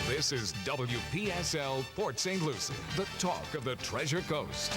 This is WPSL Port St. Lucie, the talk of the Treasure Coast.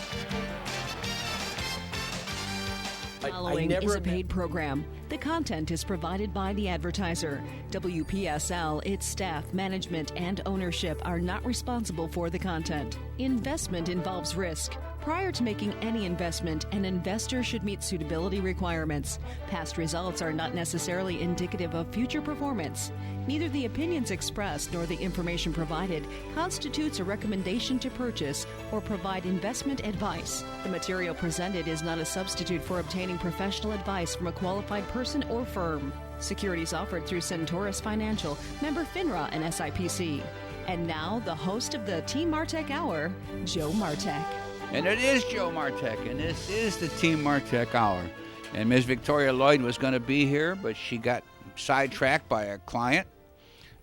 Following is a paid program. The content is provided by the advertiser. WPSL, its staff, management, and ownership are not responsible for the content. Investment involves risk. Prior to making any investment, an investor should meet suitability requirements. Past results are not necessarily indicative of future performance. Neither the opinions expressed nor the information provided constitutes a recommendation to purchase or provide investment advice. The material presented is not a substitute for obtaining professional advice from a qualified person or firm. Securities offered through Centaurus Financial, member FINRA and SIPC. And now, the host of the Team Martek Hour, Joe Martek. And it is Joe Martek, and this is the Team Martek Hour. And Ms. Victoria Lloyd was going to be here, but she got sidetracked by a client.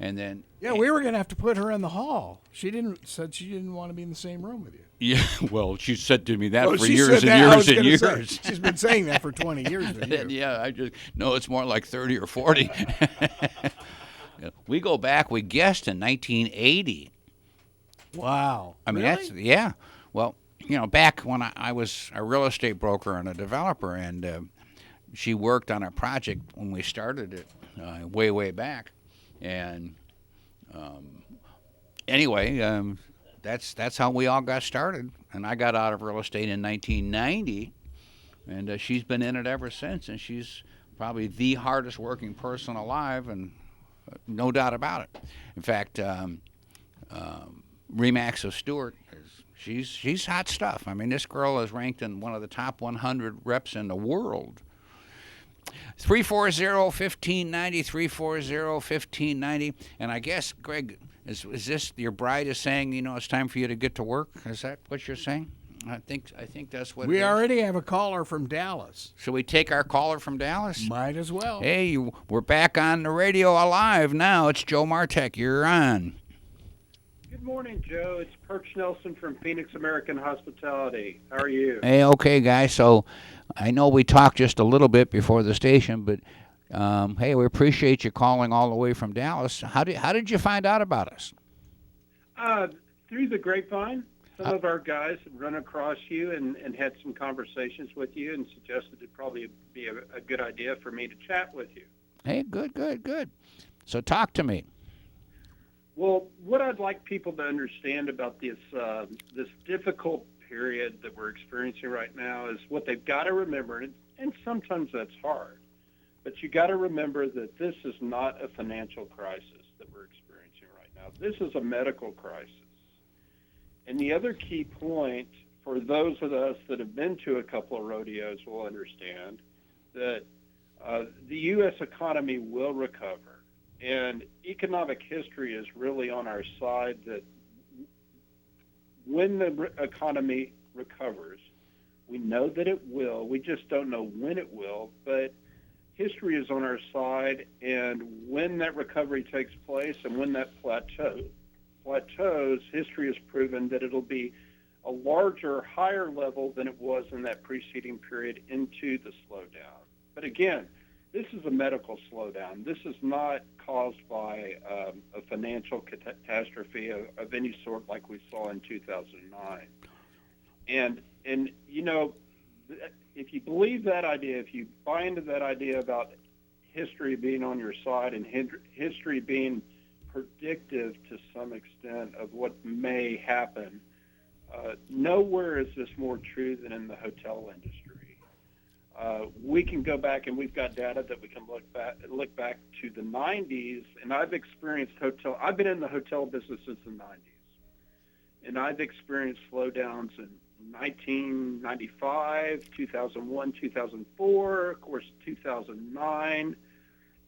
And then... Yeah, we were going to have to put her in the hall. Said she didn't want to be in the same room with you. Yeah, well, she said to me that for years and years and years. She's been saying that for 20 years with you. Yeah, I just know it's more like 30 or 40. We go back, we guessed in 1980. Wow. I mean, really? Yeah. Well, back when I was a real estate broker and a developer, and she worked on a project when we started it way back. And anyway, that's how we all got started. And I got out of real estate in 1990, and she's been in it ever since. And she's probably the hardest working person alive, and no doubt about it. In fact, Remax of Stewart, she's hot stuff. I mean, this girl is ranked in one of the top 100 reps in the world. 340-1590, 340-1590. And I guess, Greg, is this your bride is saying, it's time for you to get to work? Is that what you're saying? I think that's what we already have a caller from Dallas. Should we take our caller from Dallas? Might as well. Hey, we're back on the radio alive now. It's Joe Martek. You're on. Good morning, Joe. It's Perch Nelson from Phoenix American Hospitality. How are you? Hey, okay, guys. So I know we talked just a little bit before the station, but hey, we appreciate you calling all the way from Dallas. How did you find out about us? Through the grapevine. Some of our guys had run across you and had some conversations with you and suggested it'd probably be a good idea for me to chat with you. Hey, good. So talk to me. Well, what I'd like people to understand about this difficult period that we're experiencing right now is what they've got to remember, and sometimes that's hard, but you got to remember that this is not a financial crisis that we're experiencing right now. This is a medical crisis. And the other key point for those of us that have been to a couple of rodeos will understand that the U.S. economy will recover. And economic history is really on our side that when the economy recovers, we know that it will. We just don't know when it will. But history is on our side. And when that recovery takes place and when that plateaus, history has proven that it'll be a larger, higher level than it was in that preceding period into the slowdown. But again, this is a medical slowdown. This is not caused by a financial catastrophe of any sort like we saw in 2009. And if you believe that idea, if you buy into that idea about history being on your side and history being predictive to some extent of what may happen, nowhere is this more true than in the hotel industry. We can go back and we've got data that we can look back to the 90s, and I've been in the hotel business since the 90s, and I've experienced slowdowns in 1995, 2001, 2004, of course 2009,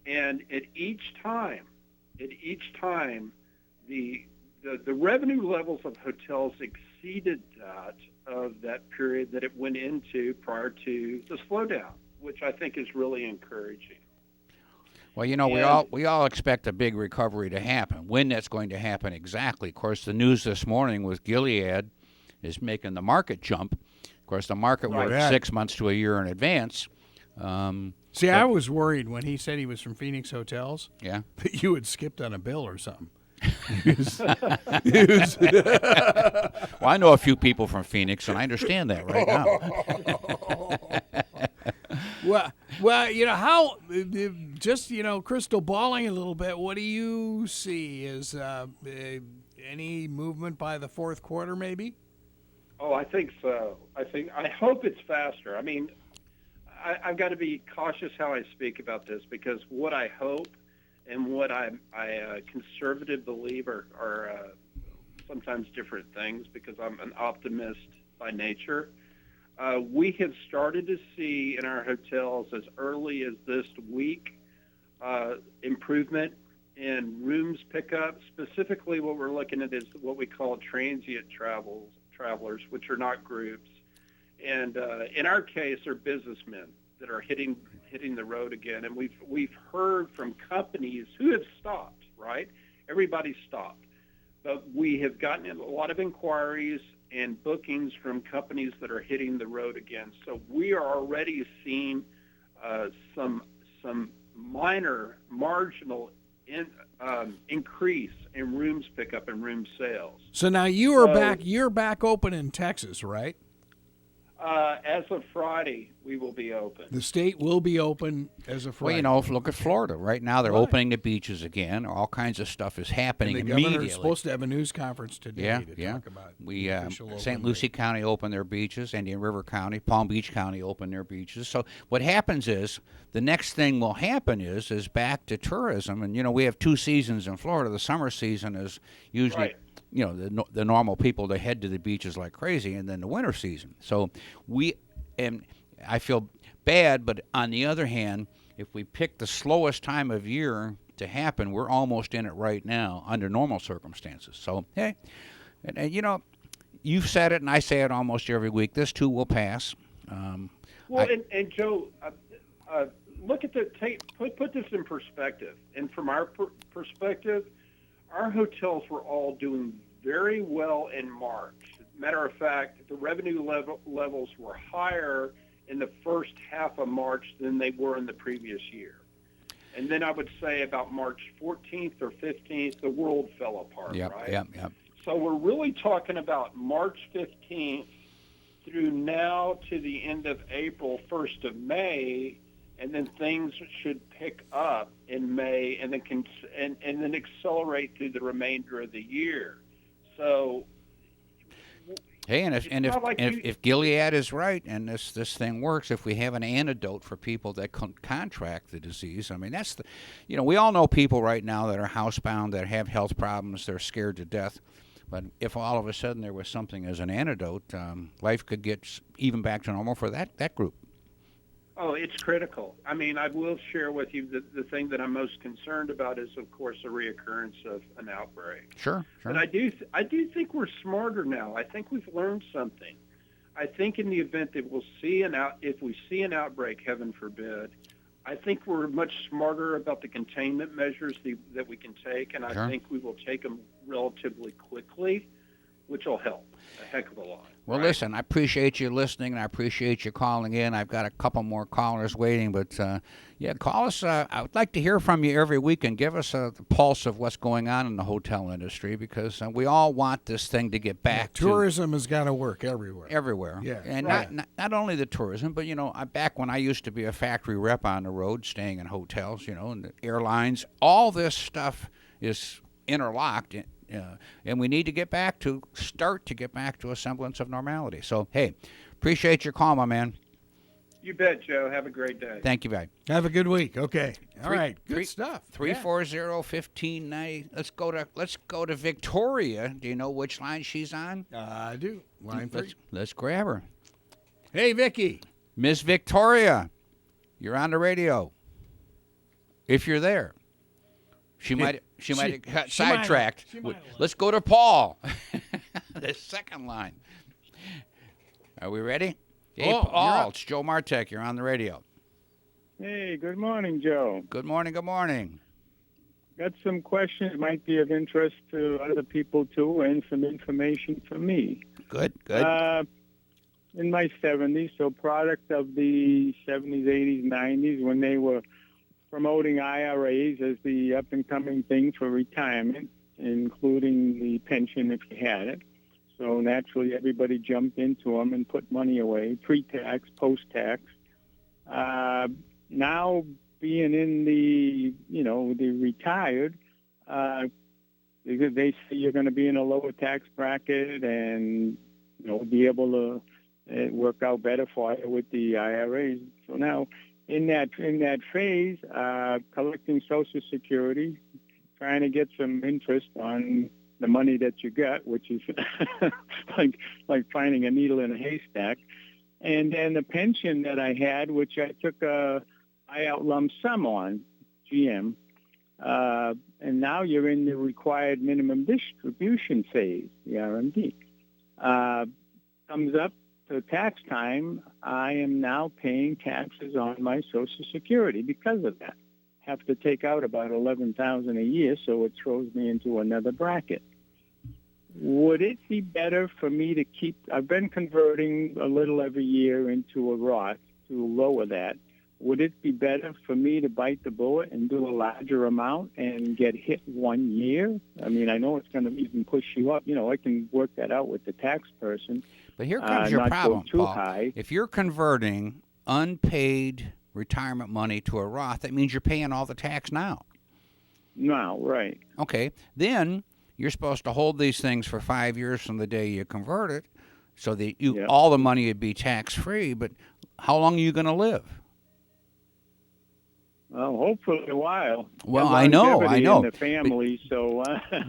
and at each time the revenue levels of hotels exceeded that of that period that it went into prior to the slowdown, which I think is really encouraging. Well, we all expect a big recovery to happen. When that's going to happen exactly, of course, the news this morning was Gilead is making the market jump. Of course, the market works 6 months to a year in advance. I was worried when he said he was from Phoenix Hotels. Yeah. That you had skipped on a bill or something. Well, I know a few people from Phoenix, and I understand that right now. Well, you know, how, just, you know, crystal balling a little bit, what do you see? Is any movement by the fourth quarter, maybe? Oh, I think so. I hope it's faster. I mean, I've got to be cautious how I speak about this, because what I hope and what I conservative believe are sometimes different things, because I'm an optimist by nature. We have started to see in our hotels as early as this week improvement in rooms pickup. Specifically, what we're looking at is what we call transient travelers, which are not groups. And in our case, are businessmen that are hitting the road again. And we've heard from companies who have stopped, right? Everybody stopped. But we have gotten a lot of inquiries and bookings from companies that are hitting the road again. So we are already seeing some marginal increase in rooms pickup and room sales. So now you're back open in Texas, right? As of Friday, we will be open. The state will be open as of Friday. Well, you know, look at Florida. Right now, they're opening the beaches again. All kinds of stuff is happening immediately. The governor's supposed to have a news conference today to talk about St. Lucie County opened their beaches. Indian River County, Palm Beach County opened their beaches. So what happens is, the next thing will happen is back to tourism. And, you know, we have 2 seasons in Florida. The summer season is usually... Right. You know, the normal people, they head to the beaches like crazy, and then the winter season. So I feel bad, but on the other hand, if we pick the slowest time of year to happen, we're almost in it right now under normal circumstances. So, hey, and you know, you've said it, and I say it almost every week. This too will pass. And Joe, look at put this in perspective. And from our perspective, our hotels were all doing very well in March. Matter of fact, the revenue levels were higher in the first half of March than they were in the previous year. And then I would say about March 14th or 15th, the world fell apart, right? Yep. So we're really talking about March 15th through now to the end of April, 1st of May, and then things should pick up in May, and then accelerate through the remainder of the year. So, hey, if Gilead is right and this thing works, if we have an antidote for people that contract the disease, I mean, that's we all know people right now that are housebound, that have health problems, they're scared to death. But if all of a sudden there was something as an antidote, life could get even back to normal for that group. Oh, it's critical. I mean, I will share with you the thing that I'm most concerned about is, of course, a reoccurrence of an outbreak. Sure. But I do think we're smarter now. I think we've learned something. I think in the event that if we see an outbreak, heaven forbid, I think we're much smarter about the containment measures that we can take, and I think we will take them relatively quickly, which will help a heck of a lot. Well, right? Listen, I appreciate you listening, and I appreciate you calling in. I've got a couple more callers waiting, but call us. I would like to hear from you every week and give us the pulse of what's going on in the hotel industry, because we all want this thing to get back. Tourism has got to work everywhere. Everywhere. Yeah. And not only the tourism, but, back when I used to be a factory rep on the road, staying in hotels, and the airlines, all this stuff is interlocked. And we need to get back to a semblance of normality. So, hey, appreciate your call, my man. You bet, Joe. Have a great day. Thank you, buddy. Have a good week. Okay. All right. Good stuff. 340-1590. Let's go to Victoria. Do you know which line she's on? I do. Line 3. Let's grab her. Hey, Vicky. Miss Victoria, you're on the radio. If you're there. She might have got sidetracked. Let's go to Paul. The second line. Are we ready? Hey, Paul, it's Joe Martek. You're on the radio. Hey, good morning, Joe. Good morning. Got some questions might be of interest to other people, too, and some information for me. Good. In my 70s, so product of the 70s, 80s, 90s, when they were promoting IRAs as the up-and-coming thing for retirement, including the pension if you had it. So naturally, everybody jumped into them and put money away, pre-tax, post-tax. Now, being in the retired, they see you're going to be in a lower tax bracket and be able to work out better for you with the IRAs. So now, in that phase, collecting Social Security, trying to get some interest on the money that you got, which is like finding a needle in a haystack, and then the pension that I had, which I took a buyout lump sum on, GM, and now you're in the required minimum distribution phase, the RMD. Comes up to tax time, I am now paying taxes on my Social Security because of that. Have to take out about $11,000 a year, so it throws me into another bracket. Would it be better for me to keep? I've been converting a little every year into a Roth to lower that. Would it be better for me to bite the bullet and do a larger amount and get hit 1 year? I mean, I know it's going to even push you up. I can work that out with the tax person. But here comes your problem, too Paul. High. If you're converting unpaid retirement money to a Roth, that means you're paying all the tax now. No, right. Okay, then you're supposed to hold these things for 5 years from the day you convert it, so that all the money would be tax-free. But how long are you going to live? Well, hopefully a while. Well, I know. In the family, so.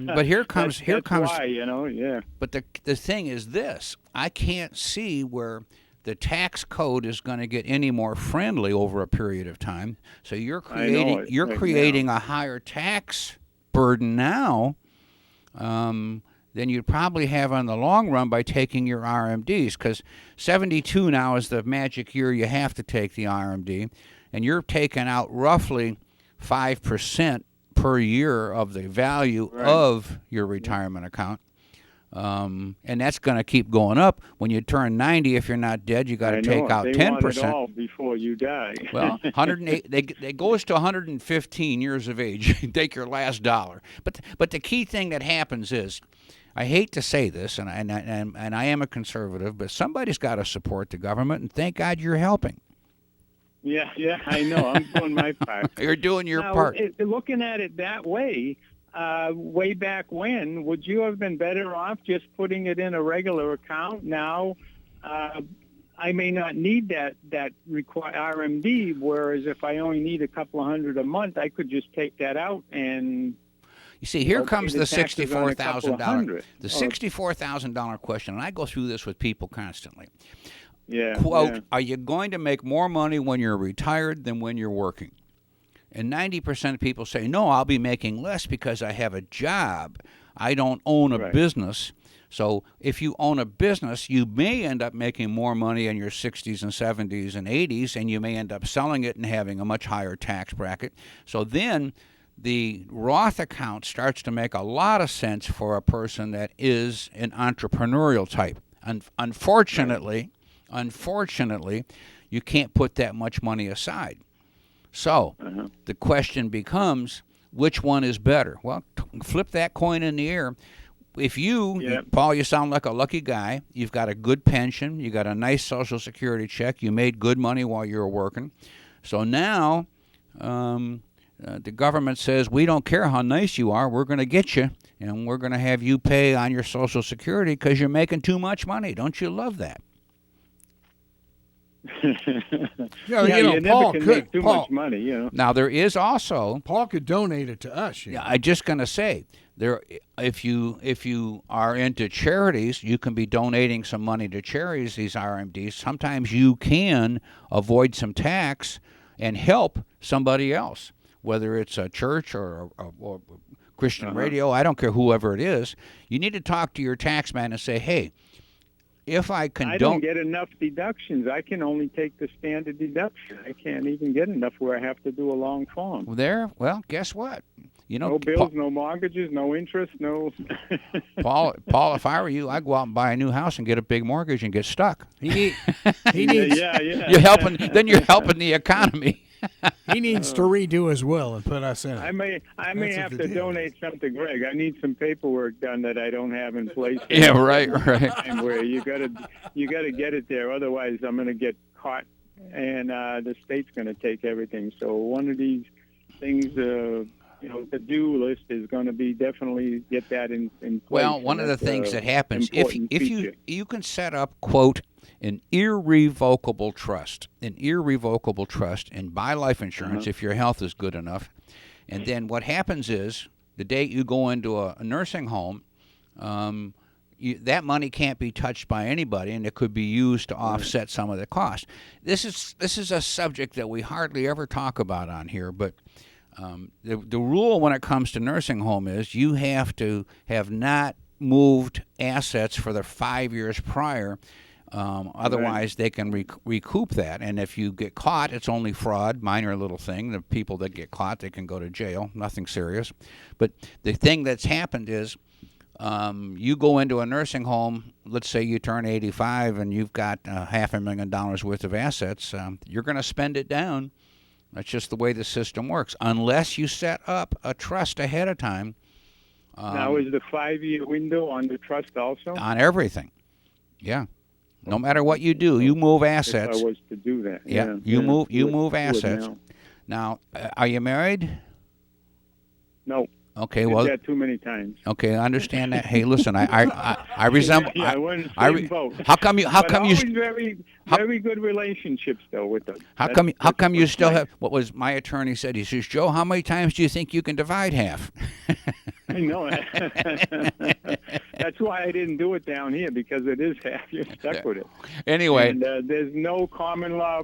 But here comes. Why, yeah. But the thing is this: I can't see where the tax code is going to get any more friendly over a period of time. So you're creating a higher tax burden now than you'd probably have on the long run by taking your RMDs, because 72 now is the magic year you have to take the RMD, and you're taking out roughly 5% per year of the value of your retirement account. And that's going to keep going up. When you turn 90, if you're not dead, you got to take out 10%. They want it all before you die. Well, 108. They goes to 115 years of age. You take your last dollar. But the key thing that happens is, I hate to say this, and I am a conservative, but somebody's got to support the government, and thank God you're helping. Yeah, I know. I'm doing my part. You're doing your part. Looking at it that way. Way back when, would you have been better off just putting it in a regular account? Now, I may not need that required RMD, whereas if I only need a couple of $100 a month, I could just take that out and. You see, here comes the $64,000. The $64,000 question, and I go through this with people constantly. Yeah. Quote: Are you going to make more money when you're retired than when you're working? And 90% of people say, no, I'll be making less because I have a job. I don't own a business. So if you own a business, you may end up making more money in your 60s and 70s and 80s, and you may end up selling it and having a much higher tax bracket. So then the Roth account starts to make a lot of sense for a person that is an entrepreneurial type. Unfortunately, you can't put that much money aside. So the question becomes, which one is better? Well, flip that coin in the air. If Paul, you sound like a lucky guy. You've got a good pension. You got a nice Social Security check. You made good money while you were working. So now the government says, we don't care how nice you are. We're going to get you, and we're going to have you pay on your Social Security because you're making too much money. Don't you love that? Paul could make too much money. Now there is also Paul could donate it to us. Yeah, I'm just going to say there. If you are into charities, you can be donating some money to charities. These RMDs. Sometimes you can avoid some tax and help somebody else, whether it's a church or Christian radio. I don't care whoever it is. You need to talk to your tax man and say, hey. If I don't get enough deductions. I can only take the standard deduction. I can't even get enough where I have to do a long form. Well, guess what? No bills, no mortgages, no interest, no. Paul, if I were you, I'd go out and buy a new house and get a big mortgage and get stuck. He needs. Yeah. Then you're helping the economy. He needs to redo his will and put us in it. I may That's have the to deal. donate some to Greg. I need some paperwork done that I don't have in place. Yeah, right. And where you gotta get it there, otherwise I'm gonna get caught, and the state's gonna take everything. So one of these things, the do list is going to be definitely get that in place. Well, one of the things that happens if feature. you can set up, quote, an irrevocable trust, and buy life insurance if your health is good enough, and then what happens is the day you go into a nursing home, that money can't be touched by anybody, and it could be used to offset some of the cost. This is a subject that we hardly ever talk about on here, but the rule when it comes to nursing home is you have to have not moved assets for the 5 years prior. Otherwise, they can recoup that. And if you get caught, it's only fraud, minor little thing. The people that get caught, they can go to jail, nothing serious. But the thing that's happened is you go into a nursing home, let's say you turn 85 and you've got $500,000 worth of assets, you're going to spend it down. That's just the way the system works, unless you set up a trust ahead of time. Now, is the 5-year window on the trust also? On everything, yeah. No matter what you do, you move assets. If I was to do that, you move assets. Now, are you married? No. Okay, Did well, that too many times. Okay, I understand that. Hey, listen, I resemble. Yeah, we're in the same boat. How come you? Very good relationships though with them. How come you still have? What was my attorney said? He says, Joe, how many times do you think you can divide half? I know. That's why I didn't do it down here, because it is half. You're stuck with it. Anyway, and there's no common law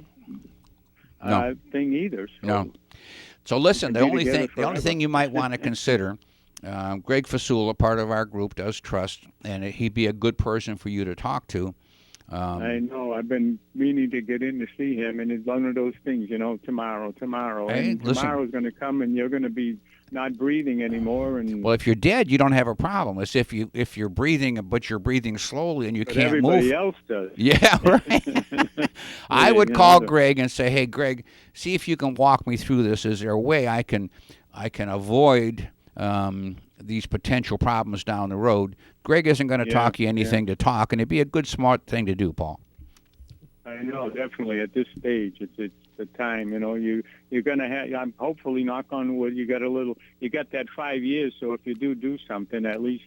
thing either. So. No. So listen, the only thing you might want to consider, Greg Fasula, part of our group, does trust, and he'd be a good person for you to talk to. I know. I've been meaning to get in to see him, and it's one of those things, tomorrow. Hey, and tomorrow's going to come, and you're going to be not breathing anymore. And well, if you're dead, you don't have a problem. It's if you're breathing, but you're breathing slowly and you can't everybody move. Else does. Yeah, right. I would call Greg and say, "Hey, Greg, see if you can walk me through this. Is there a way I can avoid these potential problems down the road?" Greg isn't going to talk you anything to talk, and it'd be a good, smart thing to do, Paul. I know, definitely. At this stage, it's the time. You're going to have. I'm hopefully, knock on wood, you got that 5 years. So if you do something, at least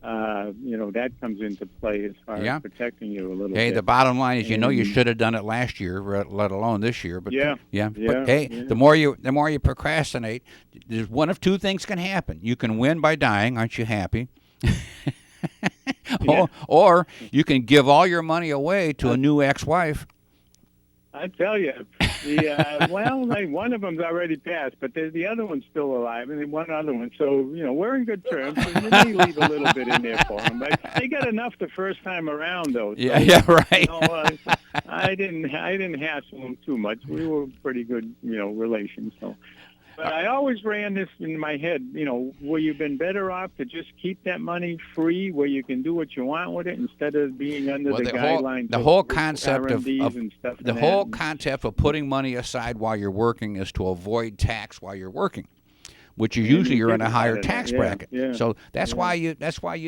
that comes into play as far as protecting you a little bit. Hey, the bottom line is, you should have done it last year, let alone this year. But But hey, the more you procrastinate, there's one of two things can happen. You can win by dying. Aren't you happy? Or you can give all your money away to a new ex-wife. I tell you, one of them's already passed, but the other one's still alive, and then one other one. So we're in good terms. So you may leave a little bit in there for them, but they got enough the first time around, though. So, right. I didn't hassle them too much. We were pretty good, relations. So. But I always ran this in my head, where you've been better off to just keep that money free, where you can do what you want with it, instead of being under the guidelines. The whole concept of putting money aside while you're working is to avoid tax while you're working, which is usually you're in a higher tax bracket. Yeah. So that's why you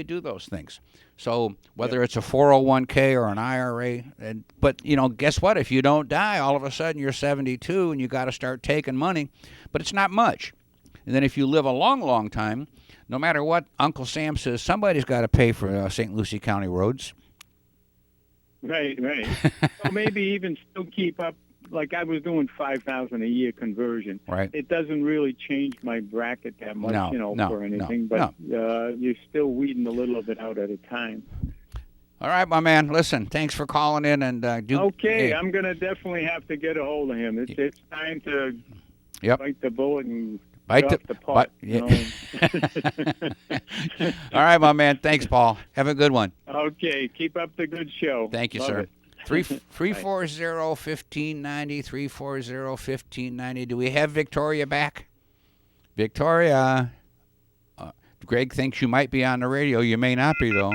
do those things. So whether it's a 401k or an IRA, but guess what? If you don't die, all of a sudden you're 72 and you got to start taking money, but it's not much. And then if you live a long, long time, no matter what Uncle Sam says, somebody's got to pay for St. Lucie County roads. Right. Or maybe even still keep up. Like I was doing $5,000 a year conversion. Right. It doesn't really change my bracket that much, for anything. But you're still weeding a little of it out at a time. All right, my man. Listen, thanks for calling in and Okay, I'm gonna definitely have to get a hold of him. It's time to bite the bullet and bite the pot. All right, my man. Thanks, Paul. Have a good one. Okay, keep up the good show. Thank you, Love sir. it. 340-1590, 340-1590. Do we have Victoria back? Victoria, Greg thinks you might be on the radio. You may not be, though.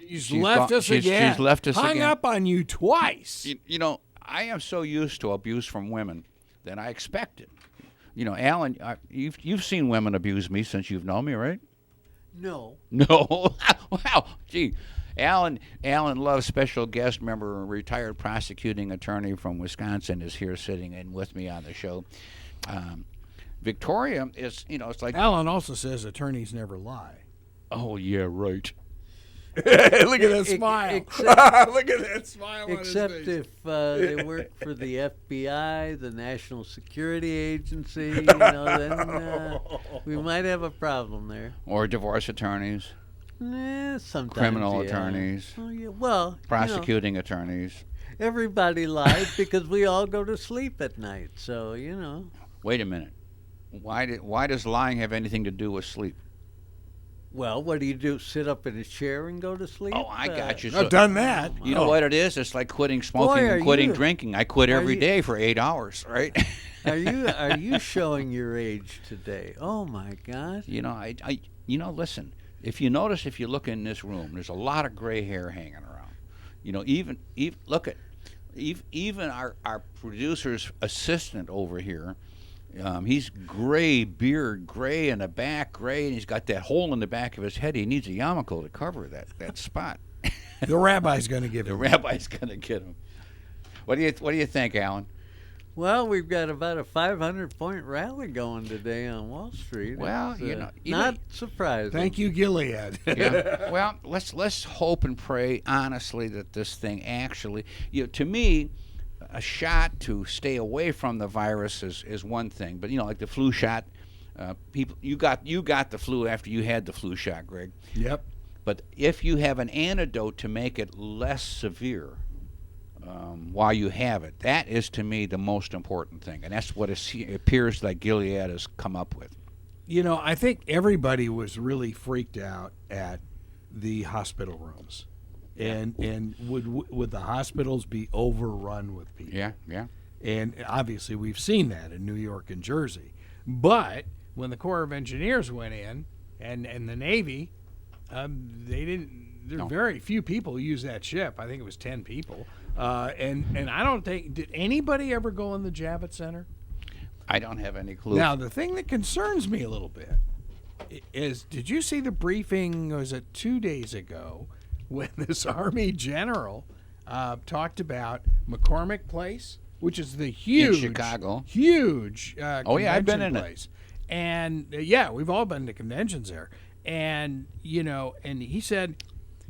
She's left us again. She's left us Hung again. up on you twice. I am so used to abuse from women than I expected. You know, Alan, you've seen women abuse me since you've known me, right? No. No. Wow. Gee, Alan Love, special guest member, retired prosecuting attorney from Wisconsin, is here sitting in with me on the show. Victoria is, it's like Alan also says attorneys never lie. Oh yeah, right. Look at that smile. Look at that smile on his Except face. if they work for the FBI, the National Security Agency, then we might have a problem there. Or divorce attorneys, Sometimes. criminal yeah. attorneys, Oh, yeah. Well, prosecuting attorneys. everybody lies because we all go to sleep at night. So Wait a minute. Why does lying have anything to do with sleep? Well, what do you do? Sit up in a chair and go to sleep? Oh, I got you. I've done that. You know what it is? It's like quitting smoking Boy, and quitting you- drinking. I quit every you- day for 8 hours, right? Are you showing your age today? Oh my God! Listen. If you notice, if you look in this room, there's a lot of gray hair hanging around. Even look at even our producer's assistant over here. He's gray, beard gray in the back, gray, and he's got that hole in the back of his head. He needs a yarmulke to cover that spot. The rabbi's going to give The him. rabbi's going to get him. What do you think, Alan? Well, we've got about a 500-point rally going today on Wall Street. Well, It's, not surprising. Thank you, Gilead. Yeah. Well, let's hope and pray honestly that this thing actually, to me, a shot to stay away from the virus is one thing, but like the flu shot, people, you got the flu after you had the flu shot, Greg. Yep. But if you have an antidote to make it less severe while you have it, that is to me the most important thing, and that's what it appears like Gilead has come up with. I think everybody was really freaked out at the hospital rooms. And would the hospitals be overrun with people? Yeah. And obviously we've seen that in New York and Jersey. But when the Corps of Engineers went in and the Navy, they didn't. There are very few people who use that ship. I think it was 10 people. And I don't think, did anybody ever go in the Javits Center? I don't have any clue. Now the thing that concerns me a little bit is, did you see the briefing? Was it 2 days ago? When this Army general talked about McCormick Place, which is the huge, in Chicago, huge I've been in place. And we've all been to conventions there. And and he said,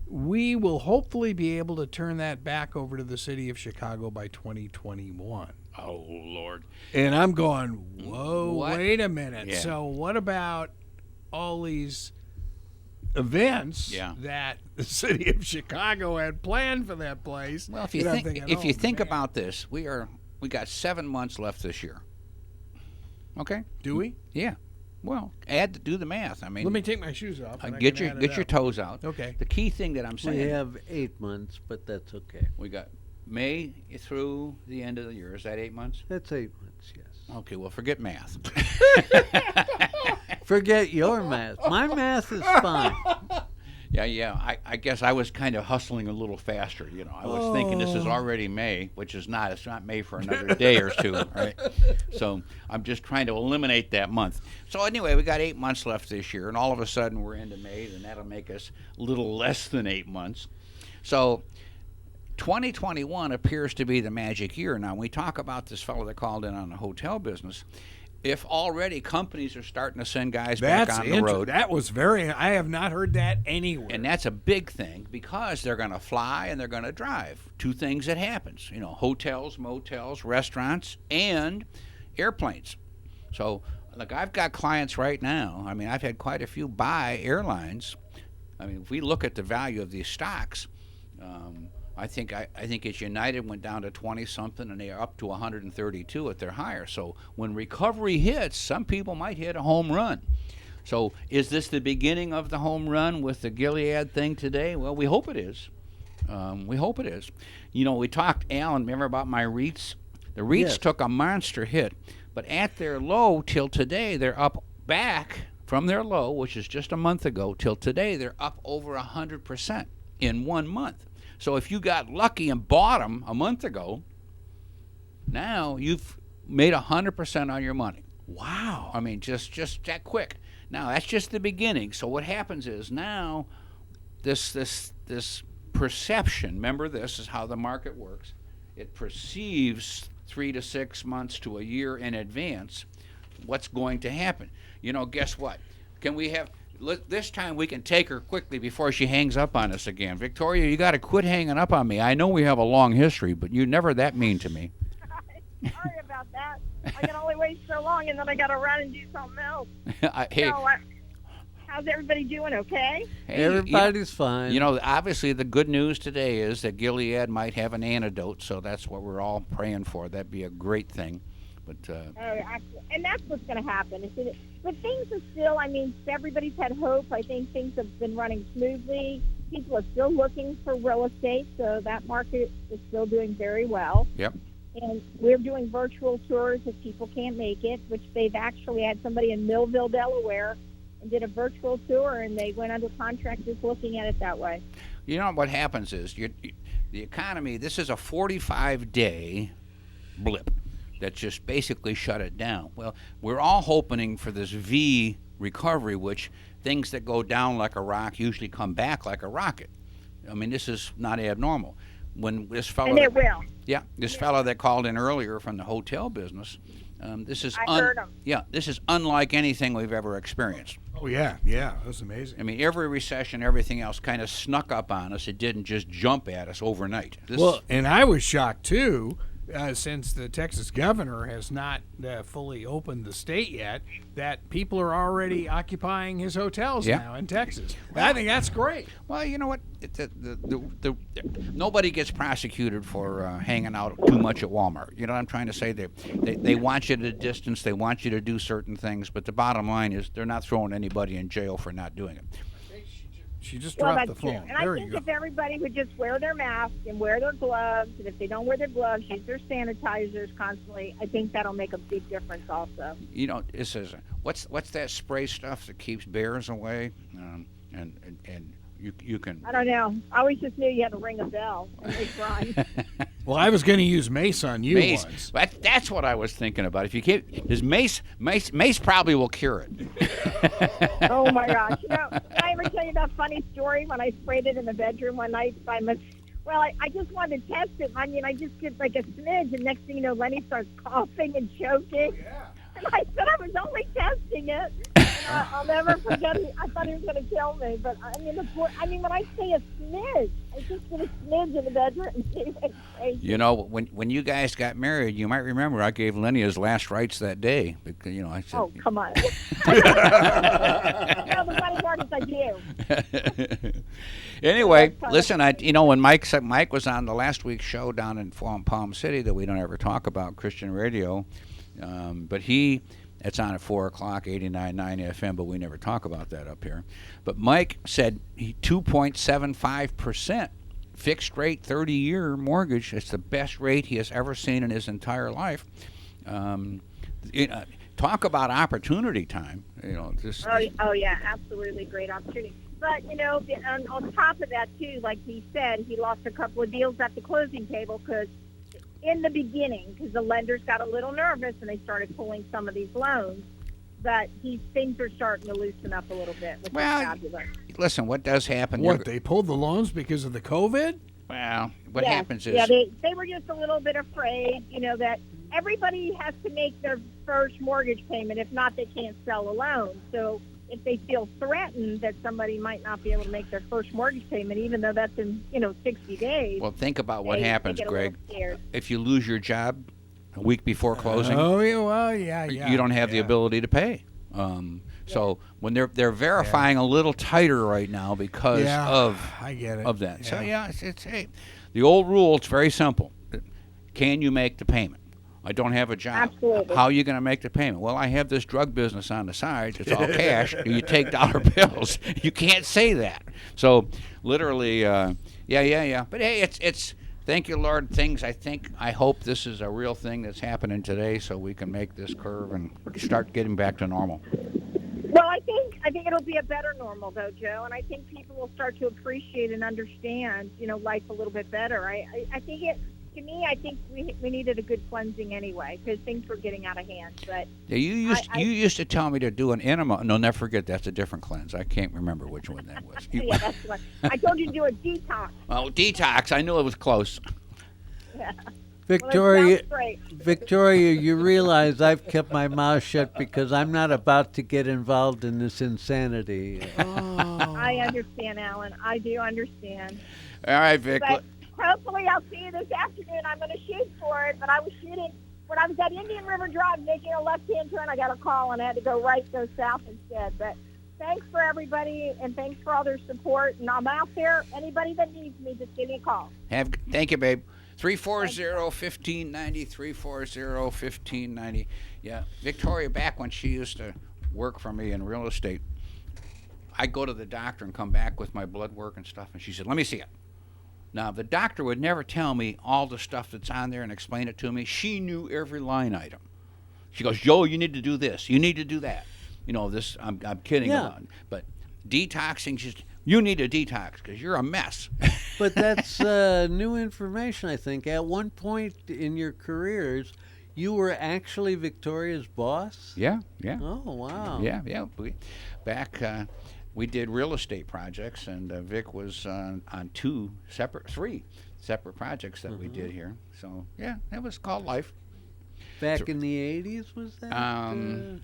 we will hopefully be able to turn that back over to the city of Chicago by 2021. Oh Lord! And I'm going, whoa, What? wait a minute. Yeah. So what about all these events Yeah. that the city of Chicago had planned for that place? Well, if you think about this, we got 7 months left this year. Okay. Do we? Yeah. Well, do the math. I mean, Let me take my shoes off. and I get can add your it up. toes out. Okay. The key thing that I'm We saying, have 8 months, but that's okay. we got May through the end of the year. Is that 8 months? That's 8 months, yes. Okay. Well, forget math. Forget your math. My math is fine. Yeah. I guess I was kind of hustling a little faster. I was thinking this is already May, which is not. It's not May for another day or two, right? So I'm just trying to eliminate that month. So anyway, we got 8 months left this year, and all of a sudden we're into May, and that'll make us a little less than 8 months. So 2021 appears to be the magic year. Now, we talk about this fellow that called in on the hotel business. If already companies are starting to send guys back on the road. That was I have not heard that anywhere. And that's a big thing because they're going to fly and they're going to drive. Two things that happens, hotels, motels, restaurants, and airplanes. So, look, I've got clients right now. I mean, I've had quite a few buy airlines. I mean, if we look at the value of these stocks, I think it's United went down to 20-something, and they are up to 132 at their higher. So when recovery hits, some people might hit a home run. So is this the beginning of the home run with the Gilead thing today? Well, we hope it is. We hope it is. We talked, Alan, remember about my REITs? The REITs Yes. took a monster hit, but at their low till today, they're up back from their low, which is just a month ago, till today, they're up over 100% in 1 month. So if you got lucky and bought them a month ago, now you've made 100% on your money. Wow. I mean, just that quick. Now, that's just the beginning. So what happens is now this perception, remember, this is how the market works. It perceives 3 to 6 months to a year in advance what's going to happen. Guess what? Can we have this time we can take her quickly before she hangs up on us again. Victoria, you got to quit hanging up on me. I know we have a long history, but you're never that mean to me. Sorry about that. I can only wait so long, and then I got to run and do something else. Hey, how's everybody doing? Okay. Hey, Everybody's fine. Obviously the good news today is that Gilead might have an antidote, so that's what we're all praying for. That'd be a great thing. But and that's what's going to happen. But things are still, everybody's had hope. I think things have been running smoothly. People are still looking for real estate, so that market is still doing very well. Yep. And we're doing virtual tours if people can't make it, which they've actually had somebody in Millville, Delaware, and did a virtual tour, and they went under contract just looking at it that way. What happens is the economy, this is a 45-day blip that just basically shut it down. Well, we're all hoping for this V recovery, which things that go down like a rock usually come back like a rocket. This is not abnormal. When this fellow, and it will. Yeah, this fellow that called in earlier from the hotel business, this is heard him. Yeah, this is unlike anything we've ever experienced. Oh, yeah, that was amazing. Every recession, everything else kind of snuck up on us. It didn't just jump at us overnight. And I was shocked, too, since the Texas governor has not fully opened the state yet, that people are already occupying his hotels now in Texas. I think that's great. Well, you know what? Nobody gets prosecuted for hanging out too much at Walmart. You know what I'm trying to say? They want you at a distance. They want you to do certain things. But the bottom line is they're not throwing anybody in jail for not doing it. She just dropped the phone. True. And I think if everybody would just wear their mask and wear their gloves, and if they don't wear their gloves, use their sanitizers constantly, I think that'll make a big difference also. It says, what's that spray stuff that keeps bears away? And you can... I don't know. I always just knew you had to ring a bell and they run. Well, I was going to use mace on you once. That's what I was thinking about. If you keep... Does mace probably will cure it. Oh, my gosh. Did I ever tell you that funny story when I sprayed it in the bedroom one night by Well, I just wanted to test it. I just did like a smidge, and next thing you know, Lenny starts coughing and choking. Oh, yeah. And I said I was only testing it. And I'll never forget it. I thought he was going to kill me. But, when I say a smidge, I just did a smidge in the bedroom. And he went crazy. When you guys got married, you might remember I gave Lenny his last rites that day. Because, I said... Oh, come on. The funny part is I do. Anyway, listen, when Mike was on the last week's show down in Palm City that we don't ever talk about, Christian radio, but it's on at 4 o'clock, 89.9 FM, but we never talk about that up here. But Mike said 2.75% fixed rate 30-year mortgage. It's the best rate he has ever seen in his entire life. Talk about opportunity time. Oh, yeah, absolutely great opportunity. But, on top of that, too, like he said, he lost a couple of deals at the closing table because in the beginning, because the lenders got a little nervous and they started pulling some of these loans. But things are starting to loosen up a little bit, which is fabulous. Listen, what does happen? They pulled the loans because of the COVID? Well, what happens is... Yeah, they were just a little bit afraid, that everybody has to make their first mortgage payment. If not, they can't sell a loan. So if they feel threatened that somebody might not be able to make their first mortgage payment, even though that's in 60 days. Well, think about what happens, Greg. If you lose your job a week before closing, you don't have the ability to pay. So when they're verifying a little tighter right now because I get it. of that. Yeah. So it's the old rule. It's very simple. Can you make the payment? I don't have a job. Absolutely. How are you going to make the payment? Well, I have this drug business on the side. It's all cash. You take dollar bills. You can't say that. So literally, yeah. But hey, it's thank you, Lord. I hope this is a real thing that's happening today, so we can make this curve and start getting back to normal. Well, I think it'll be a better normal, though, Joe, and I think people will start to appreciate and understand, life a little bit better. I think asking me, I think we needed a good cleansing anyway because things were getting out of hand. But Yeah, you used to tell me to do an enema. No, never forget, that's a different cleanse. I can't remember which one that was. yeah, that's what I told you to do a detox. Oh, detox. I knew it was close. Yeah. Victoria, Well, Victoria, you realize I've kept my mouth shut because I'm not about to get involved in this insanity. I understand, Alan. I do understand. All right, Vic. But hopefully I'll see you this afternoon. I'm going to shoot for it, but I was shooting when I was at Indian River Drive making a left-hand turn. I got a call and I had to go right, go south instead. But thanks for everybody, and thanks for all their support. And I'm out there. Anybody that needs me, just give me a call. Thank you, babe. 340-1590, 340-1590. Yeah, Victoria, back when she used to work for me in real estate, I'd go to the doctor and come back with my blood work and stuff, and she said, let me see it. Now, the doctor would never tell me all the stuff that's on there and explain it to me. She knew every line item. She goes, Joe, you need to do this. You need to do that. You know, this, I'm kidding about it. But detoxing, you need a detox because you're a mess. But that's new information, I think. At one point in your careers, you were actually Victoria's boss? Yeah. Oh, wow. Yeah. We did real estate projects, and Vic was on three separate projects that we did here. So, yeah, that was called life. Back in the 80s, was that?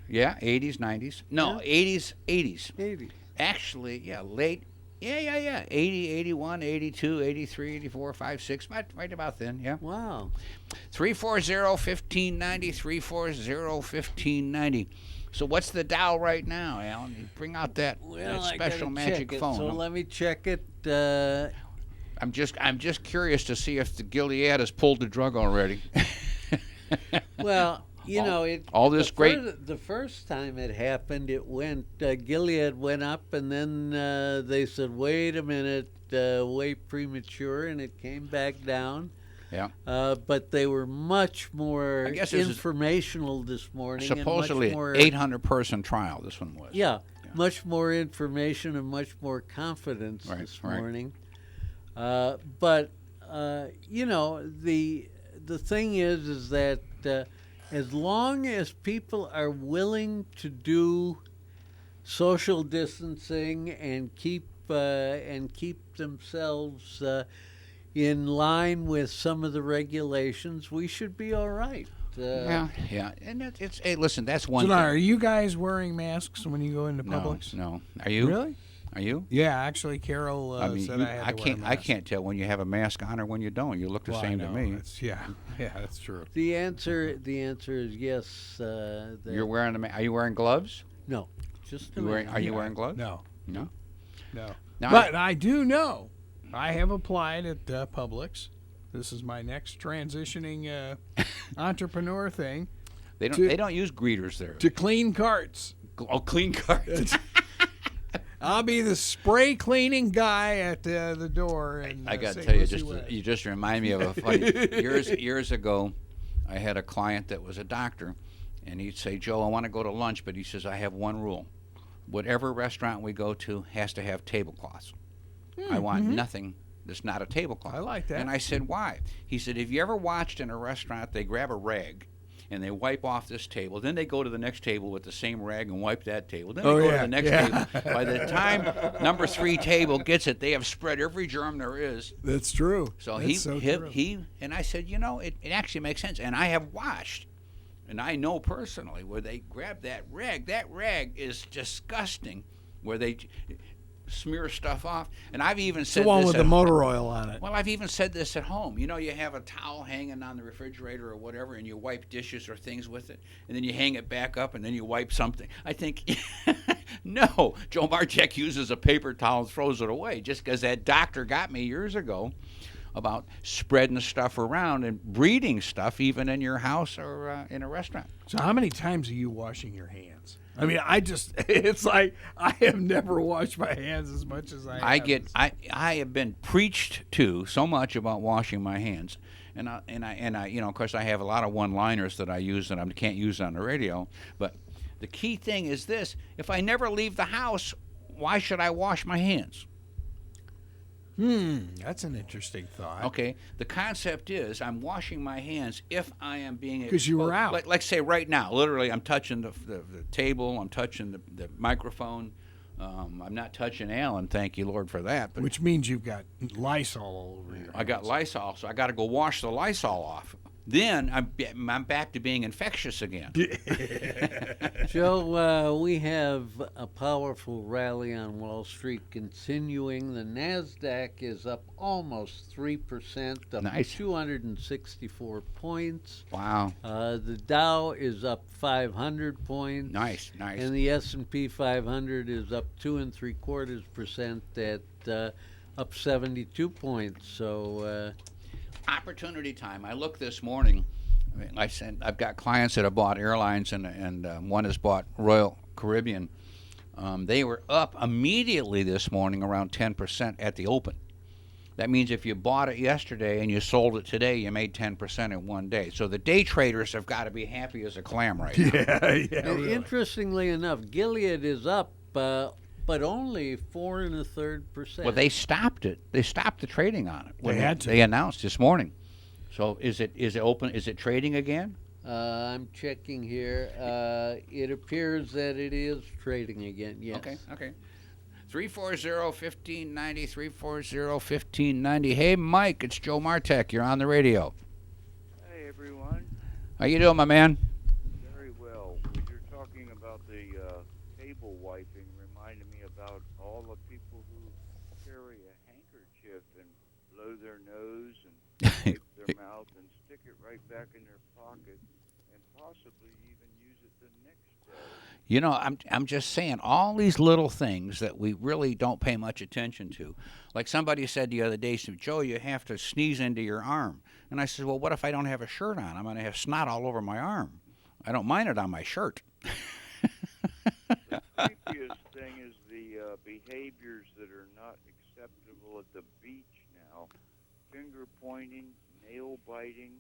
Yeah, 80s, 90s. No, Yeah. 80s. Actually, yeah, late. Yeah. 80, 81, 82, 83, 84, 5, 6, right about then, yeah. Wow. 340-1590, 340-1590. So what's the dial right now, Alan? You bring out that special magic phone. So let me check it. I'm just curious to see if the Gilead has pulled the drug already. Well, all this great. The first time it happened, it went. Gilead went up, and then they said, "Wait a minute, way premature," and it came back down. Yeah. But they were much more informational this morning. Supposedly and much more, 800-person trial. This one was. Yeah, much more information and much more confidence this morning. But the thing is that as long as people are willing to do social distancing and keep themselves in line with some of the regulations, we should be all right. Yeah, and it's hey, listen, that's one. So thing. now, are you guys wearing masks when you go into Publix? No. Are you? Really? Are you? Yeah, actually, Carol said I had to wear a mask. I can't tell when you have a mask on or when you don't. You look the same to me. Yeah, that's true. The answer is yes. You're wearing are you wearing gloves? No, just Are you wearing gloves? No. No. But I do know. I have applied at Publix. This is my next transitioning entrepreneur thing. They don't use greeters there. To clean carts. Oh, clean carts. I'll be the spray cleaning guy at the door. And I got to tell you, you just remind me of a funny years ago. I had a client that was a doctor, and he'd say, "Joe, I want to go to lunch," but he says, "I have one rule: whatever restaurant we go to has to have tablecloths. I want nothing that's not a tablecloth." I like that. And I said, "Why?" He said, "Have you ever watched in a restaurant they grab a rag and they wipe off this table, then they go to the next table with the same rag and wipe that table, then they go to the next table. By the time number 3 table gets it, they have spread every germ there is." That's true. So true. he and I said, it actually makes sense. And I have watched, and I know personally, where they grab that rag. That rag is disgusting, where they smear stuff off. And I've even said the one this with the motor oil on it. Well, I've even said this at home. You have a towel hanging on the refrigerator or whatever, and you wipe dishes or things with it, and then you hang it back up, and then you wipe something. I think, no, Joe Martek uses a paper towel and throws it away, just because that doctor got me years ago about spreading stuff around and breeding stuff even in your house or in a restaurant. So how many times are you washing your hands? I mean, it's like I have never washed my hands as much as I have been preached to so much about washing my hands, and I of course I have a lot of one-liners that I use that I can't use on the radio, but the key thing is this: if I never leave the house, why should I wash my hands? That's an interesting thought. Okay, the concept is I'm washing my hands if I am being exposed. Because you were out. Like say right now, literally I'm touching the table, I'm touching the microphone. I'm not touching Alan, thank you, Lord, for that. But which means you've got Lysol all over your I got Lysol, so I got to go wash the Lysol off. Then I'm back to being infectious again. Joe, we have a powerful rally on Wall Street continuing. The NASDAQ is up almost 3%, up Nice. 264 points. Wow. The Dow is up 500 points. Nice. And the S&P 500 is up 2.75% at up 72 points. So Opportunity time. I looked this morning. I've got clients that have bought airlines, and one has bought Royal Caribbean. They were up immediately this morning around 10% at the open. That means if you bought it yesterday and you sold it today, you made 10% in one day. So the day traders have got to be happy as a clam right now. and interestingly enough, Gilead is up, but only 4 1/3%. Well, they stopped it. They stopped the trading on it. They had to. They announced this morning. So is it open? Is it trading again? I'm checking here. It appears that it is trading again. Yes. Okay. 340-1590, 340-1590. Hey, Mike, it's Joe Martek. You're on the radio. Hey, everyone. How you doing, my man? Very well. When you're talking about the table wiping, reminded me about all the people who carry a handkerchief and blow their nose and wipe their mouth and stick it right back in their pocket and possibly even use it the next day. You know, I'm just saying all these little things that we really don't pay much attention to. Like somebody said the other day, said, Joe, you have to sneeze into your arm. And I said, well, what if I don't have a shirt on? I'm going to have snot all over my arm. I don't mind it on my shirt. The creepiest thing is the behaviors that are not acceptable at the beach now. Finger pointing, nail biting,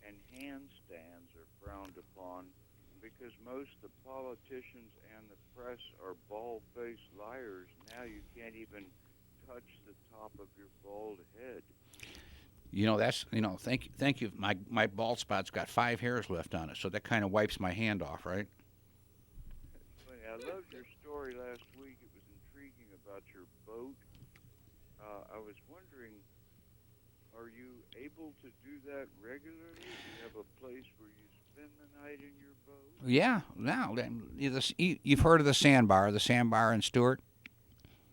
and handstands are frowned upon because most of the politicians and the press are bald-faced liars. Now you can't even touch the top of your bald head. You know, thank you. My bald spot's got 5 hairs left on it, so that kind of wipes my hand off, right? I loved your story last week. It was intriguing about your boat. I was wondering, are you able to do that regularly? Do you have a place where you spend the night in your boat? Yeah. Now, you've heard of the sandbar in Stewart?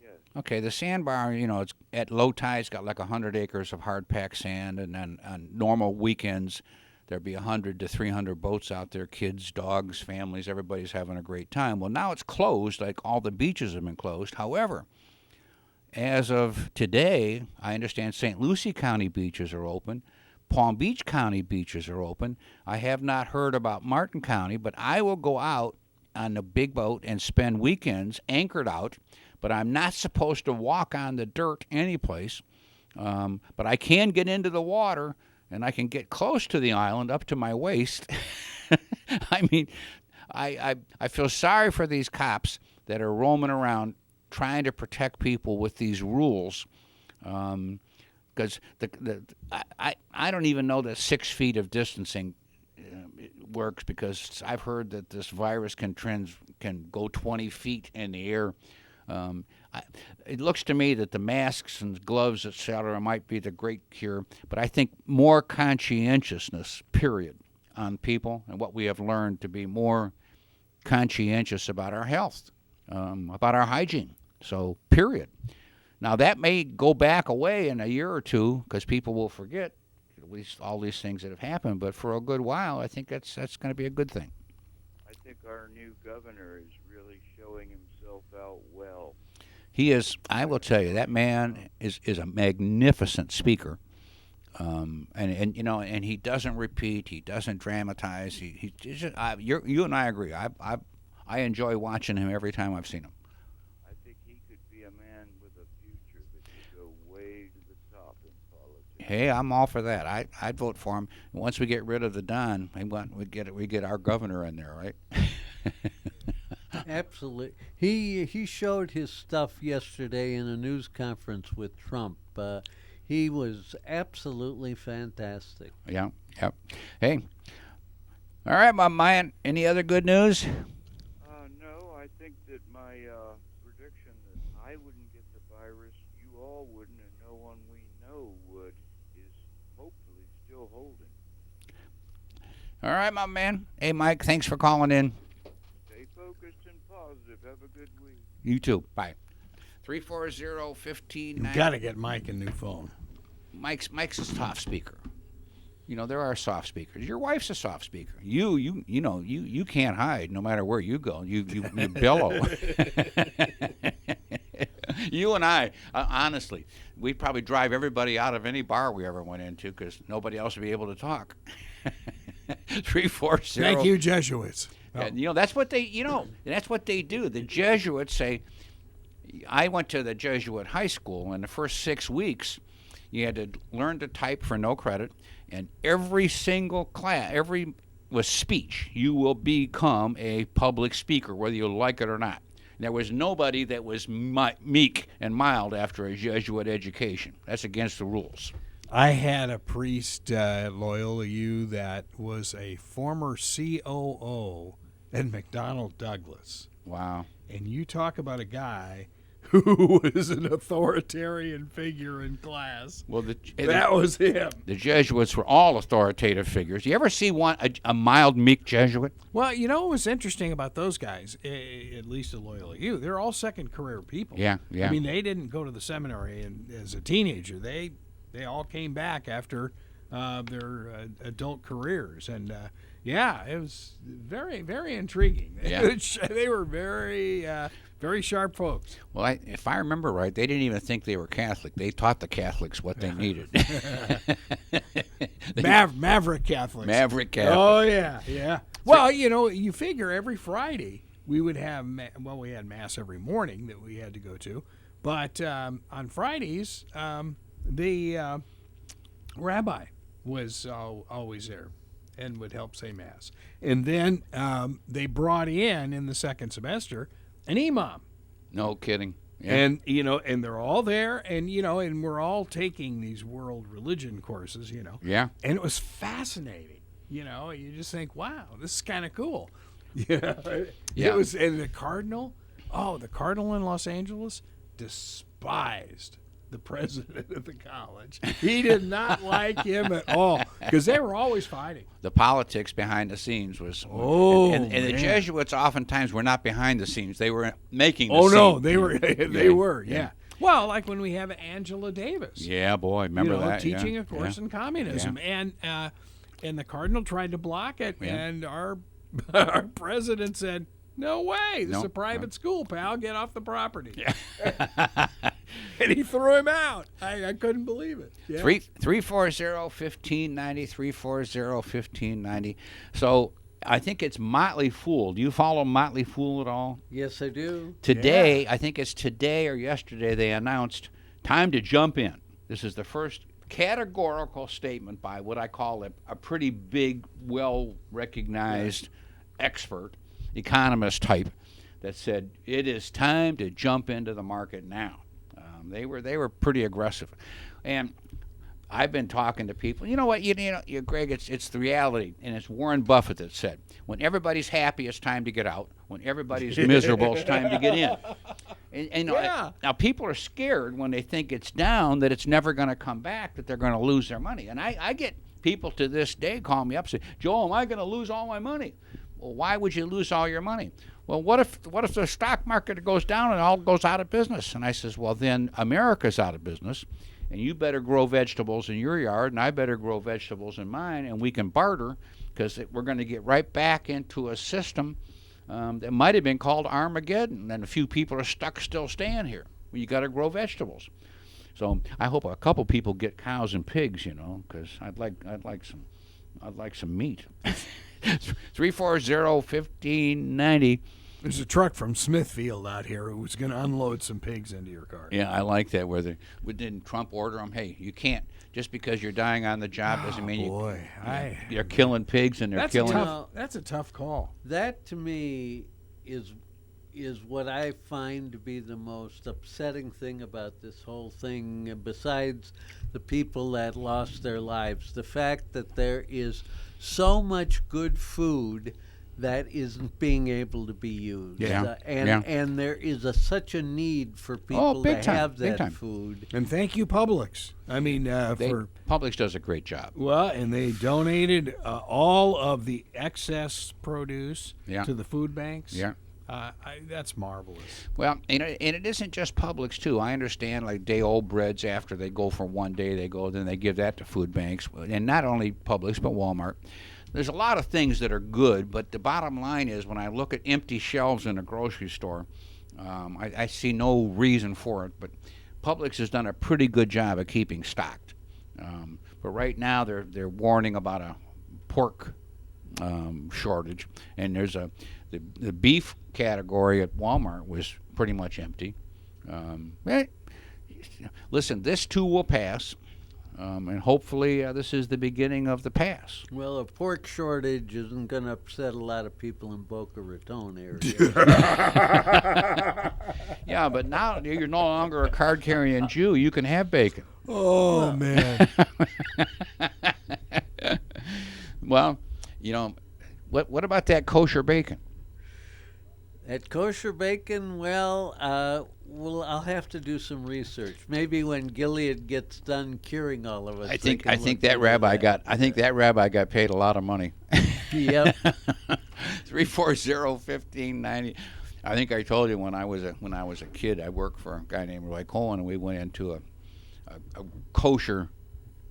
Yes. Okay, the sandbar, you know, it's at low tide, it's got like 100 acres of hard-packed sand, and then on normal weekends, there'd be 100 to 300 boats out there, kids, dogs, families, everybody's having a great time. Well, now it's closed, like all the beaches have been closed. However, as of today, I understand St. Lucie County beaches are open. Palm Beach County beaches are open. I have not heard about Martin County, but I will go out on the big boat and spend weekends anchored out, but I'm not supposed to walk on the dirt anyplace. But I can get into the water, and I can get close to the island up to my waist. I mean, I feel sorry for these cops that are roaming around trying to protect people with these rules, because I don't even know that 6 feet of distancing works, because I've heard that this virus can go 20 feet in the air. It looks to me that the masks and gloves, etc., might be the great cure, but I think more conscientiousness, period, on people, and what we have learned to be more conscientious about our health, about our hygiene. So, period. Now, that may go back away in a year or two because people will forget at least all these things that have happened, but for a good while, I think that's going to be a good thing. I think our new governor is really showing himself out well. He is. I will tell you, that man is a magnificent speaker, and you know, and he doesn't repeat, he doesn't dramatize. He just, you and I agree. I enjoy watching him every time I've seen him. I think he could be a man with a future that could go way to the top in politics. Hey, I'm all for that. I'd vote for him. Once we get rid of the Don, we get our governor in there, right? Absolutely. He showed his stuff yesterday in a news conference with Trump. He was absolutely fantastic. Yeah. Hey. All right, my man. Any other good news? No, I think that my prediction that I wouldn't get the virus, you all wouldn't, and no one we know would, is hopefully still holding. All right, my man. Hey, Mike, thanks for calling in. Stay focused and positive. Have a good week. You too. Bye. 340-1590. You've got to get Mike a new phone. Mike's a soft speaker. You know, there are soft speakers. Your wife's a soft speaker. You can't hide no matter where you go. You bellow. You and I, honestly, we'd probably drive everybody out of any bar we ever went into because nobody else would be able to talk. 340. Thank you, Jesuits. And, that's what they, that's what they do. The Jesuits say, I went to the Jesuit high school, and the first 6 weeks, you had to learn to type for no credit, and every single class, was speech. You will become a public speaker, whether you like it or not. There was nobody that was meek and mild after a Jesuit education. That's against the rules. I had a priest at Loyola U that was a former COO at McDonnell Douglas. Wow. And you talk about a guy who was an authoritarian figure in class. Well, that was him. The Jesuits were all authoritative figures. You ever see a mild, meek Jesuit? Well, what was interesting about those guys, at least at Loyola U, they're all second career people. Yeah. I mean, they didn't go to the seminary as a teenager. They all came back after their adult careers. And, it was very, very intriguing. Yeah. They were very... very sharp folks. Well, if I remember right, they didn't even think they were Catholic. They taught the Catholics what they needed. Maverick Catholics. Maverick Catholics. Oh, yeah. Well, you figure every Friday we would have, we had Mass every morning that we had to go to. But on Fridays, the rabbi was always there and would help say Mass. And then they brought in the second semester, an imam. No kidding. Yeah. And and they're all there, and and we're all taking these world religion courses, Yeah. And it was fascinating. You just think, wow, this is kind of cool. Yeah. It was, and the cardinal in Los Angeles despised the president of the college. He did not like him at all because they were always fighting. The politics behind the scenes was. And the Jesuits oftentimes were not behind the scenes; they were making. The scene. No, they were. They were. Yeah. Well, like when we have Angela Davis. Yeah, boy, remember that? Teaching a course in communism, and the cardinal tried to block it, and our president said, "No way! This is a private school, pal. Get off the property." Yeah. And he threw him out. I couldn't believe it. Yeah. 340-1590, 340-1590. So I think it's Motley Fool. Do you follow Motley Fool at all? Yes, I do. Today, I think it's today or yesterday, they announced time to jump in. This is the first categorical statement by what I call a pretty big, well-recognized expert, economist type, that said it is time to jump into the market now. They were pretty aggressive, and I've been talking to people. You know what? Greg, it's the reality, and it's Warren Buffett that said, "When everybody's happy, it's time to get out. When everybody's miserable, it's time to get in." And now people are scared when they think it's down, that it's never going to come back, that they're going to lose their money. And I get people to this day call me up and say, "Joel, am I going to lose all my money?" Well, why would you lose all your money? Well, what if the stock market goes down and all goes out of business? And I says, well, then America's out of business, and you better grow vegetables in your yard, and I better grow vegetables in mine, and we can barter, because we're going to get right back into a system that might have been called Armageddon, and a few people are still staying here. Well, you got to grow vegetables. So I hope a couple people get cows and pigs, because I'd like some meat. 340-1590. There's a truck from Smithfield out here who's going to unload some pigs into your car. Yeah, I like that. Didn't Trump order them? Hey, you can't, just because you're dying on the job doesn't mean you're killing pigs and they're killing. That's a tough call. That to me is is what I find to be the most upsetting thing about this whole thing, besides the people that lost their lives. The fact that there is so much good food that isn't being able to be used. And there is such a need for people to have that food. And thank you, Publix. I mean, Publix does a great job. Well, and they donated all of the excess produce to the food banks. Yeah. That's marvelous. Well, and it isn't just Publix, too. I understand, like day-old breads, after they go for one day, then they give that to food banks. And not only Publix, but Walmart. There's a lot of things that are good, but the bottom line is when I look at empty shelves in a grocery store, I see no reason for it. But Publix has done a pretty good job of keeping stocked. But right now they're warning about a pork shortage, and there's the beef category at Walmart was pretty much empty. Listen, this too will pass. And hopefully this is the beginning of the pass. Well, a pork shortage isn't going to upset a lot of people in Boca Raton area. Yeah, but now you're no longer a card-carrying Jew. You can have bacon. Oh, man. Well, what about that kosher bacon? That kosher bacon, well, I'll have to do some research. Maybe when Gilead gets done curing all of us. I think that rabbi got paid a lot of money. Yep. 340-1590. I think I told you when I was a kid, I worked for a guy named Roy Cohen, and we went into a kosher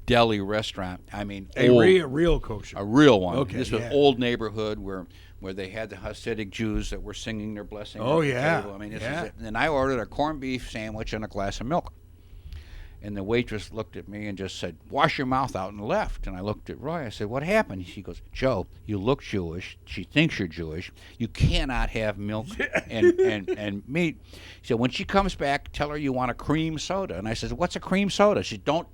deli restaurant. I mean, a real kosher, a real one. Okay, this was old neighborhood where they had the Hasidic Jews that were singing their blessing. Oh, at the yeah. table. I mean, this is it. And I ordered a corned beef sandwich and a glass of milk. And the waitress looked at me and just said, "Wash your mouth out," and left. And I looked at Roy. I said, "What happened?" She goes, "Joe, you look Jewish. She thinks you're Jewish. You cannot have milk and meat." She said, "When she comes back, tell her you want a cream soda." And I said, "What's a cream soda?" She said, Don't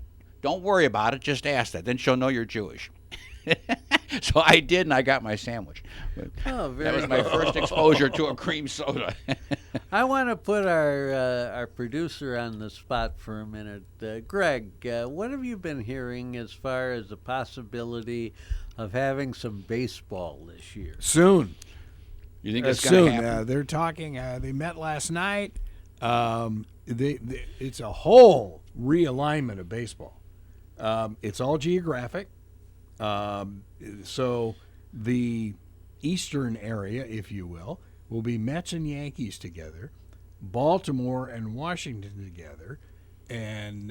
worry about it. Just ask that. Then she'll know you're Jewish." So I did, and I got my sandwich. That was my first exposure to a cream soda. I want to put our producer on the spot for a minute. Greg, what have you been hearing as far as the possibility of having some baseball this year? Soon. You think it's going to happen? They're talking. They met last night. It's a whole realignment of baseball. It's all geographic. So the eastern area, if you will be Mets and Yankees together, Baltimore and Washington together, and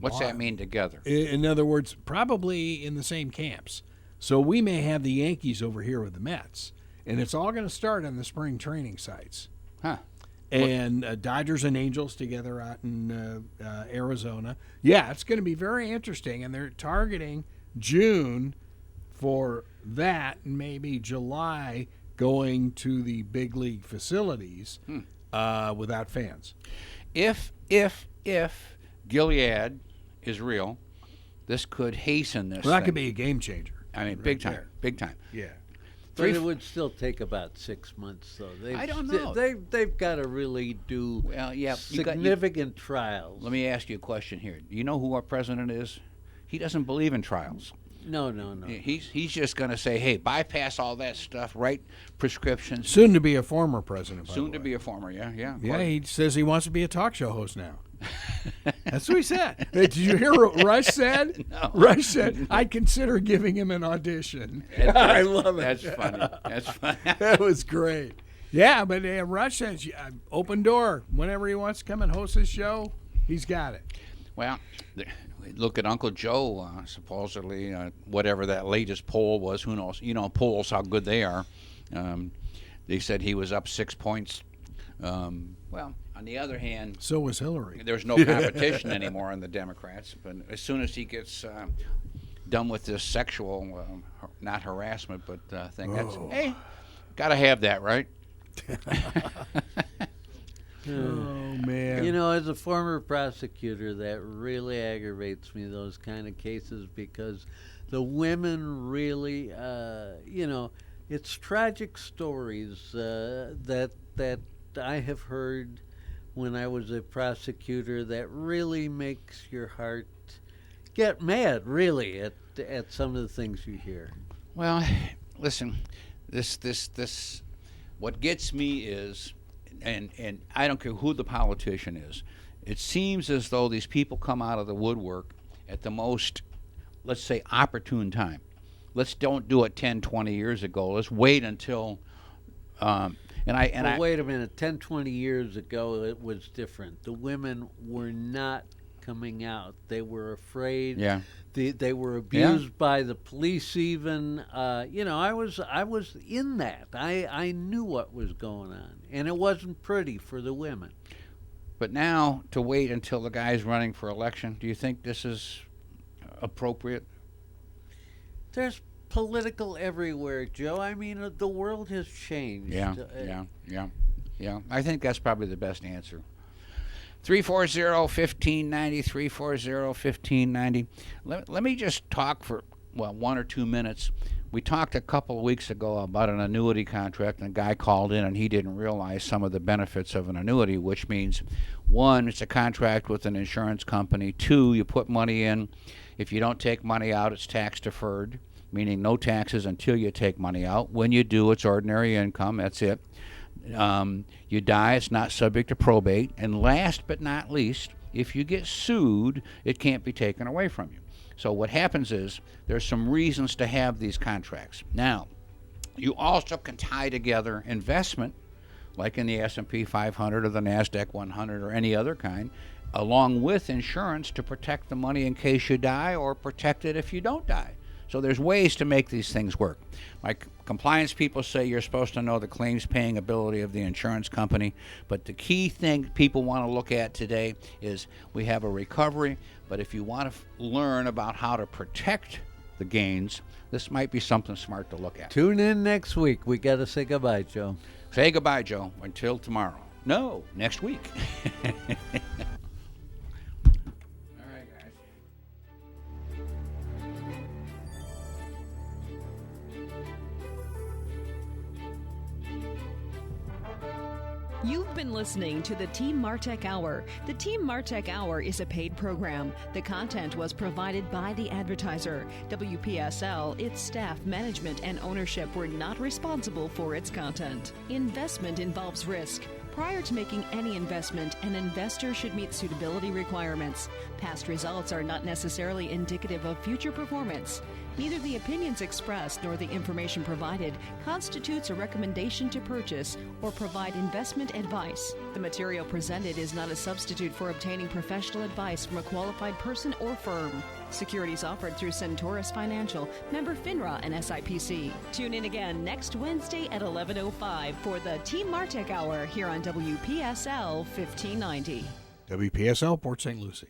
What's that mean together? In other words, probably in the same camps. So we may have the Yankees over here with the Mets, and it's all going to start on the spring training sites. Huh. And Dodgers and Angels together out in Arizona. Yeah, it's going to be very interesting, and they're targeting June for that, and maybe July going to the big league facilities without fans. If Gilead is real, this could hasten this. Well, that thing. Could be a game changer. I mean, big time. Yeah. But it would still take about 6 months, though. I don't know. They've got to really do significant trials. Let me ask you a question here. Do you know who our president is? He doesn't believe in trials. No. He's just going to say, hey, bypass all that stuff, write prescriptions. Soon to be a former president. Soon to be a former, yeah. Yeah, he says he wants to be a talk show host now. That's what he said. Did you hear what Rush said? No. Rush said, I'd consider giving him an audition. I love it. That's funny. That was great. Yeah, but Rush says, open door. Whenever he wants to come and host his show, he's got it. Well, look at Uncle Joe, supposedly, whatever that latest poll was, who knows? You know, polls, how good they are. They said he was up 6 points. Well, on the other hand, so was Hillary. There's no competition anymore in the Democrats. But as soon as he gets done with this sexual, not harassment, but thing, that's, hey, got to have that, right? Oh, man. You know, as a former prosecutor, that really aggravates me, those kind of cases, because the women really, it's tragic stories that that I have heard when I was a prosecutor that really makes your heart get mad, really, at some of the things you hear? Well, listen, this what gets me is, and I don't care who the politician is, it seems as though these people come out of the woodwork at the most, let's say, opportune time. Let's don't do it 10, 20 years ago. Let's wait until, wait a minute. 10, 20 years ago, it was different. The women were not coming out. They were afraid. Yeah. They were abused by the police even. I was in that. I knew what was going on, and it wasn't pretty for the women. But now, to wait until the guy's running for election, do you think this is appropriate? There's political everywhere, Joe. I mean, the world has changed. Yeah. I think that's probably the best answer. 340-1590, 340-1590. Let me just talk for, 1 or 2 minutes. We talked a couple of weeks ago about an annuity contract, and a guy called in and he didn't realize some of the benefits of an annuity, which means, 1, it's a contract with an insurance company. 2, you put money in. If you don't take money out, it's tax deferred, meaning no taxes until you take money out. When you do, it's ordinary income. That's it. You die, it's not subject to probate. And last but not least, if you get sued, it can't be taken away from you. So what happens is there's some reasons to have these contracts. Now, you also can tie together investment, like in the S&P 500 or the NASDAQ 100 or any other kind, along with insurance to protect the money in case you die or protect it if you don't die. So there's ways to make these things work. My compliance people say you're supposed to know the claims paying ability of the insurance company, but the key thing people want to look at today is we have a recovery, but if you want to learn about how to protect the gains, this might be something smart to look at. Tune in next week. We got to say goodbye, Joe. Say goodbye, Joe, until tomorrow. No, next week. You've been listening to the Team Martek Hour. The Team Martek Hour is a paid program. The content was provided by the advertiser. WPSL, its staff, management, and ownership were not responsible for its content. Investment involves risk. Prior to making any investment, an investor should meet suitability requirements. Past results are not necessarily indicative of future performance. Neither the opinions expressed nor the information provided constitutes a recommendation to purchase or provide investment advice. The material presented is not a substitute for obtaining professional advice from a qualified person or firm. Securities offered through Centaurus Financial, member FINRA and SIPC. Tune in again next Wednesday at 11:05 for the Team Martek Hour here on WPSL 1590. WPSL, Port St. Lucie.